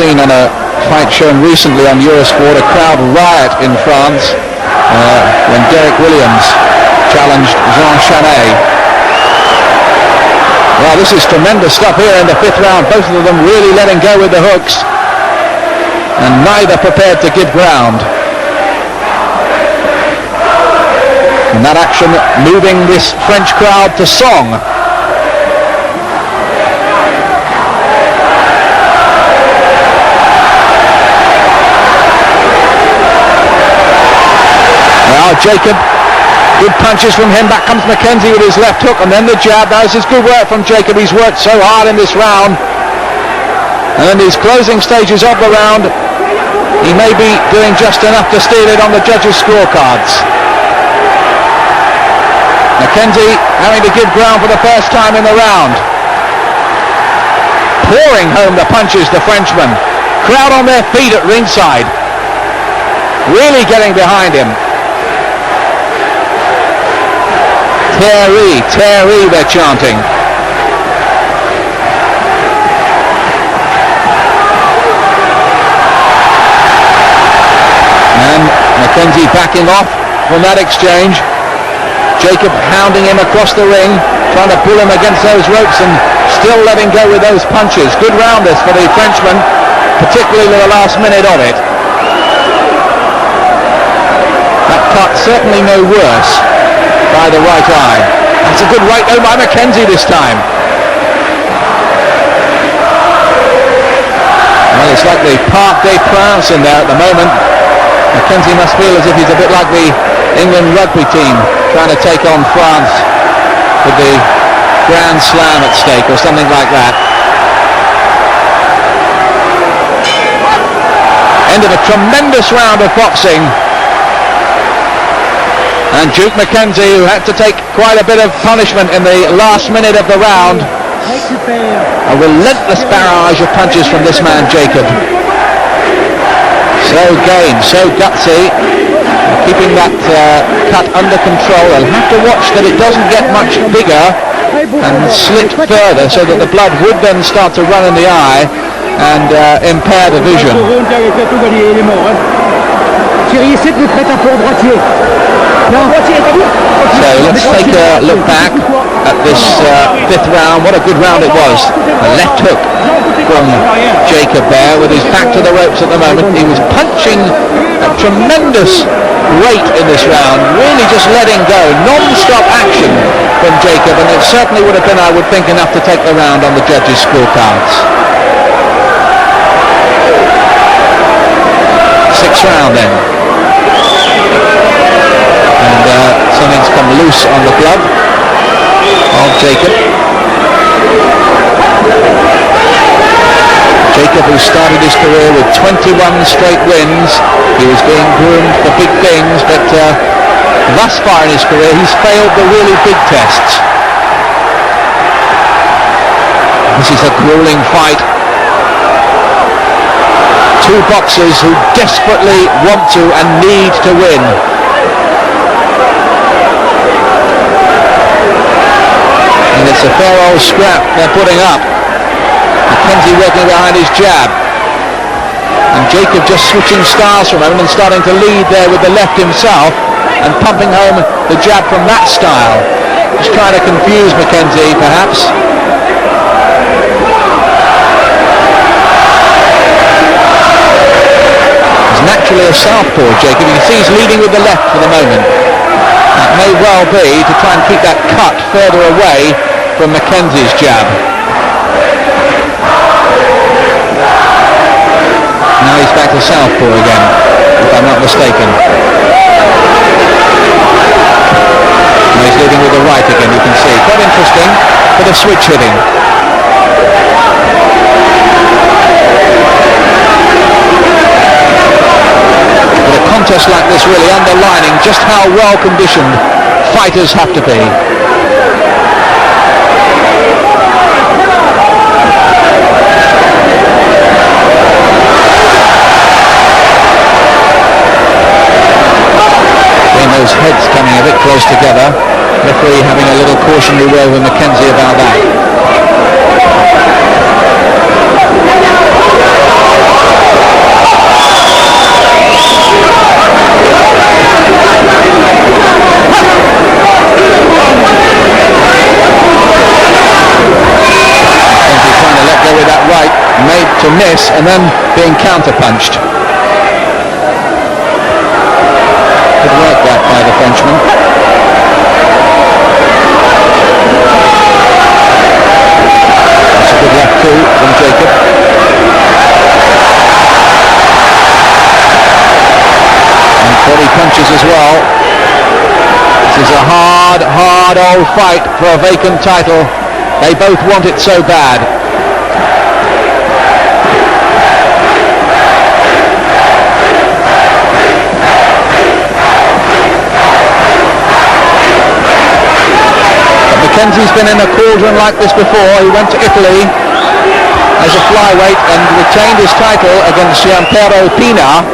seen on a fight shown recently on Eurosport, a crowd riot in France when Derek Williams challenged Jean Chanay. Well, this is tremendous stuff here in the 5th round. Both of them really letting go with the hooks, and neither prepared to give ground. And that action moving this French crowd to song. Now Jacob, good punches from him. Back comes McKenzie with his left hook, and then the jab. That was his good work from Jacob. He's worked so hard in this round. And in these closing stages of the round, he may be doing just enough to steal it on the judges' scorecards. McKenzie having to give ground for the first time in the round. Pouring home the punches, the Frenchman. Crowd on their feet at ringside. Really getting behind him. Thierry, Thierry, they're chanting. And McKenzie backing off from that exchange. Jacob hounding him across the ring, trying to pull him against those ropes and still letting go with those punches. Good round this for the Frenchman, particularly the last minute of it. That cut certainly no worse by the right eye. That's a good right though by McKenzie this time. Well, it's like the Parc des Princes in there at the moment. McKenzie must feel as if he's a bit like the England rugby team trying to take on France with the Grand Slam at stake or something like that. End of a tremendous round of boxing. And Duke McKenzie, who had to take quite a bit of punishment in the last minute of the round. A relentless barrage of punches from this man Jacob. So game, so gutsy, keeping that cut under control. I'll have to watch that it doesn't get much bigger and slit further so that the blood would then start to run in the eye and impair the vision. So let's take a look back at this 5th round. What a good round it was. A left hook from Jacob there with his back to the ropes at the moment. He was punching at tremendous rate in this round, really just letting go, non-stop action from Jacob, and it certainly would have been, I would think, enough to take the round on the judges' scorecards. 6th round then. And something's come loose on the glove of Jacob. Jacob, who started his career with 21 straight wins, he was being groomed for big things, but thus far in his career he's failed the really big tests. This is a grueling fight. Two boxers who desperately want to and need to win. And it's a fair old scrap they're putting up. McKenzie working behind his jab. And Jacob just switching styles from him and starting to lead there with the left himself and pumping home the jab from that style. Just trying to confuse McKenzie perhaps. He's naturally a southpaw, Jacob. You can see he's leading with the left for the moment. That may well be to try and keep that cut further away from McKenzie's jab. Now he's back to southpaw again, if I'm not mistaken. Now he's leading with the right again, you can see. Quite interesting for the switch hitting. But a contest like this really underlining just how well conditioned fighters have to be. Those heads coming a bit close together. Referee having a little cautionary word with McKenzie about that. miss and then being counter-punched. Good work that by the Frenchman. That's a good left coup from Jacob. And body punches as well. This is a hard old fight for a vacant title. They both want it so bad. McKenzie's been in a cauldron like this before. He went to Italy as a flyweight and retained his title against Gianpiero Pina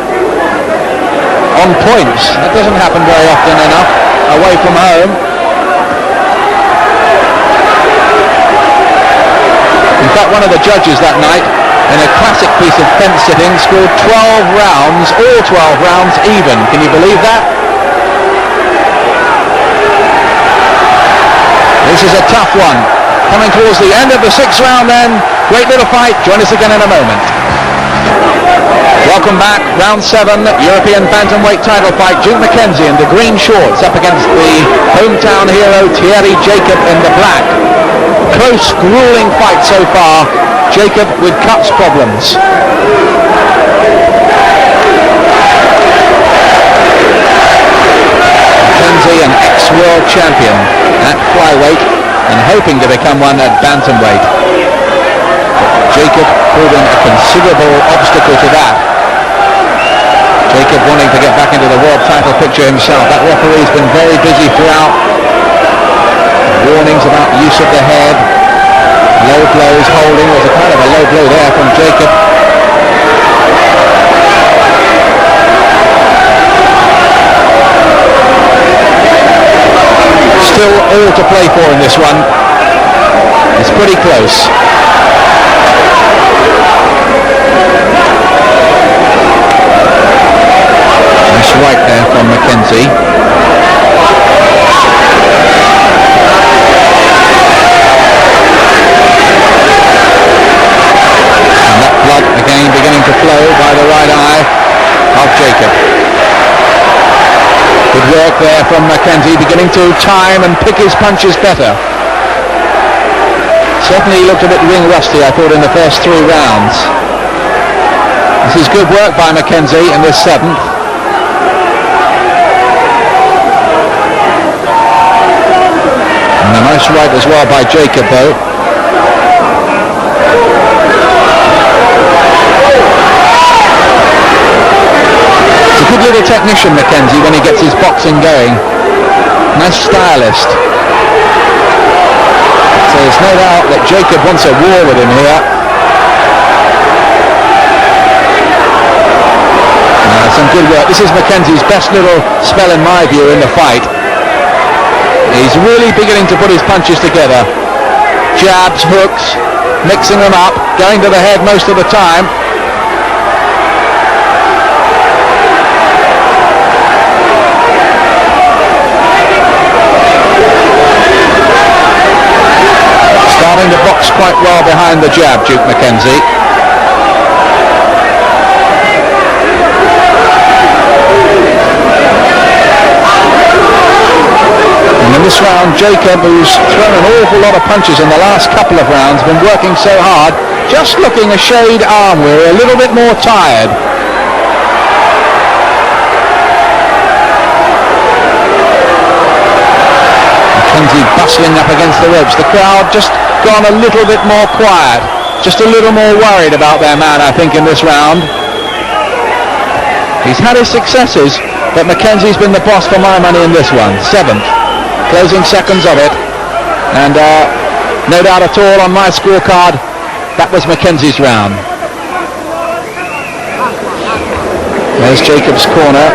on points. That doesn't happen very often enough away from home. In fact, one of the judges that night, in a classic piece of fence sitting, scored 12 rounds, all 12 rounds even. Can you believe that? This is a tough one. Coming towards the end of the 6th round then. Great little fight. Join us again in a moment. Welcome back. Round 7, European bantamweight title fight. Duke McKenzie in the green shorts up against the hometown hero Thierry Jacob in the black. Close, grueling fight so far. Jacob with cuts problems. McKenzie, an ex-world champion at flyweight and hoping to become one at bantamweight. Jacob proving a considerable obstacle to that. Jacob wanting to get back into the world title picture himself. That referee's been very busy throughout. Warnings about use of the head. Low blows, holding. Was a kind of a low blow there from Jacob. Still all to play for in this one. It's pretty close. Nice right there from McKenzie. And that blood again beginning to flow by the right eye of Jacob. Good work there from McKenzie, beginning to time and pick his punches better. Certainly he looked a bit ring rusty, I thought, in the first 3 rounds. This is good work by McKenzie in this 7th. And a nice right as well by Jacob, though. Good little technician, McKenzie, when he gets his boxing going. Nice stylist. So there's no doubt that Jacob wants a war with him here. Some good work. This is McKenzie's best little spell in my view in the fight. He's really beginning to put his punches together. Jabs, hooks, mixing them up, going to the head most of the time. Starting to box quite well behind the jab, Duke McKenzie. And in this round, Jacob, who's thrown an awful lot of punches in the last couple of rounds, been working so hard, just looking a shade arm weary, a little bit more tired. McKenzie bustling up against the ropes. The crowd just gone a little bit more quiet, just a little more worried about their man, I think, in this round. He's had his successes, but McKenzie's been the boss for my money in this one. 7th, closing seconds of it, and no doubt at all on my scorecard, that was McKenzie's round. There's Jacob's corner.